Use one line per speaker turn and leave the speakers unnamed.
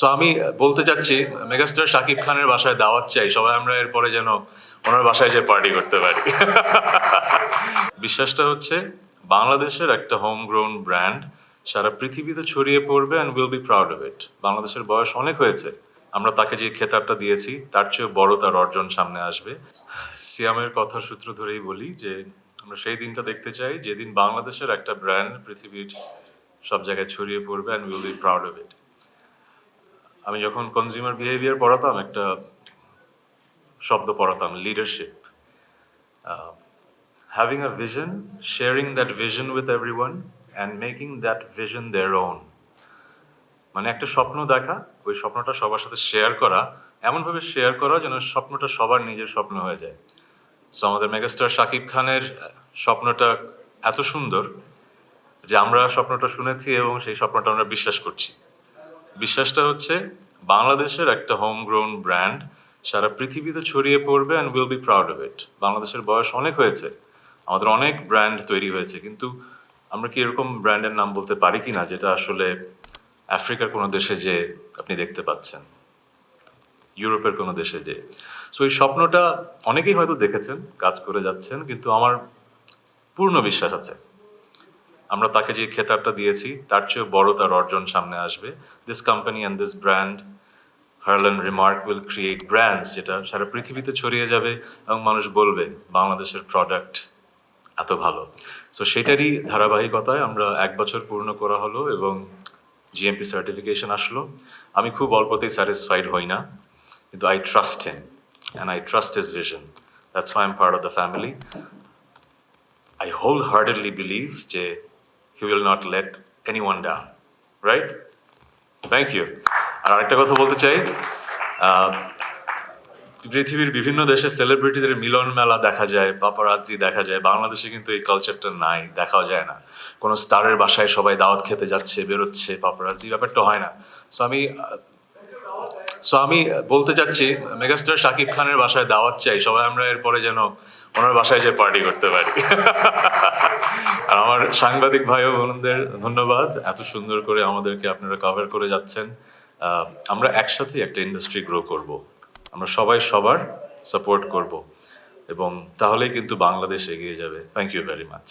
So আমি বলতে চাচ্ছি মেগাস্টার শাকিব খানের বাসায় দাওয়াত চাই, সবাই আমরা এরপরে যেন ওনার বাসায় যে পার্টি করতে পারি। বিশ্বাসটা হচ্ছে বাংলাদেশের একটা হোম গ্রোন ব্র্যান্ড সারা পৃথিবীতে ছড়িয়ে পড়বে and will be proud of it. বাংলাদেশের বয়স অনেক হয়েছে, আমরা তাকে যে খেতাবটা দিয়েছি তার চেয়ে বড় তার অর্জন সামনে আসবে। সিয়ামের কথার সূত্র ধরেই বলি যে আমরা সেই দিনটা দেখতে চাই যেদিন বাংলাদেশের একটা ব্র্যান্ড পৃথিবীর সব জায়গায় ছড়িয়ে পড়বে and will be proud of it. আমি যখন কনজিউমার বিহেভিয়ার পড়াতাম একটা শব্দ পড়াতাম, leadership. Having a vision, sharing that vision with everyone and making that vision their own. মানে একটা স্বপ্ন দেখা, ওই স্বপ্নটা সবার সাথে শেয়ার করা, এমনভাবে শেয়ার করা যেন স্বপ্নটা সবার নিজের স্বপ্ন হয়ে যায়। সো আমাদের মেগাস্টার শাকিব খানের স্বপ্নটা এত সুন্দর যে আমরা স্বপ্নটা শুনেছি এবং সেই স্বপ্নটা আমরা বিশ্বাস করছি। বিশ্বাসটা হচ্ছে বাংলাদেশের একটা হোম গ্রোন ব্র্যান্ড সারা পৃথিবীতে ছড়িয়ে পড়বে and will be proud of it. বাংলাদেশের বয়স অনেক হয়েছে, আমাদের অনেক ব্র্যান্ড তৈরি হয়েছে, কিন্তু আমরা কি এরকম ব্র্যান্ডের নাম বলতে পারি কিনা যেটা আসলে আফ্রিকার কোনো দেশে যে আপনি দেখতে পাচ্ছেন, ইউরোপের কোনো দেশে যে। সো এই স্বপ্নটা অনেকেই হয়তো দেখেছেন, কাজ করে যাচ্ছেন, কিন্তু আমার পূর্ণ বিশ্বাস আছে আমরা তাকে যে খেতাবটা দিয়েছি তার চেয়ে বড় তার অর্জন সামনে আসবে। This company and this brand Herlan remark will create brands যেটা সারা পৃথিবীতে ছড়িয়ে যাবে এবং মানুষ বলবে বাংলাদেশের প্রোডাক্ট এত ভালো। সো সেটারই ধারাবাহিকতায় আমরা 1 বছর পূর্ণ করা হলো এবং জিএমপি সার্টিফিকেশন আসলো। আমি খুব অল্পতেই স্যাটিসফাইড হই না, কিন্তু I trust him and I trust his vision. That's why I am part of the family. I wholeheartedly believe যে he will not let anyone down, right? Thank you. আর আরেকটা কথা বলতে চাই, পৃথিবীর বিভিন্ন দেশে সেলিব্রিটিদের মিলন মেলা দেখা যায়, পাপারাজ্জি দেখা যায়, বাংলাদেশে কিন্তু এই কালচারটা নাই, দেখাও যায় না। কোনো স্টারের বাসায় সবাই দাওয়াত খেতে যাচ্ছে, বেরোচ্ছে, পাপারাজ্জি ব্যাপারটা হয় না। সো আমি বলতে চাচ্ছি মেগাস্টার শাকিব খানের বাসায় দাওয়াত চাই, সবাই আমরা এরপরে যেন ওনার বাসায় যে পার্টি করতে পারি। আর আমার সাংবাদিক ভাই ও বোনদের ধন্যবাদ, এত সুন্দর করে আমাদেরকে আপনারা কভার করে যাচ্ছেন। আমরা একসাথে একটা ইন্ডাস্ট্রি গ্রো করব, আমরা সবাই সবার সাপোর্ট করব এবং তাহলেই কিন্তু বাংলাদেশ এগিয়ে যাবে। Thank you very much.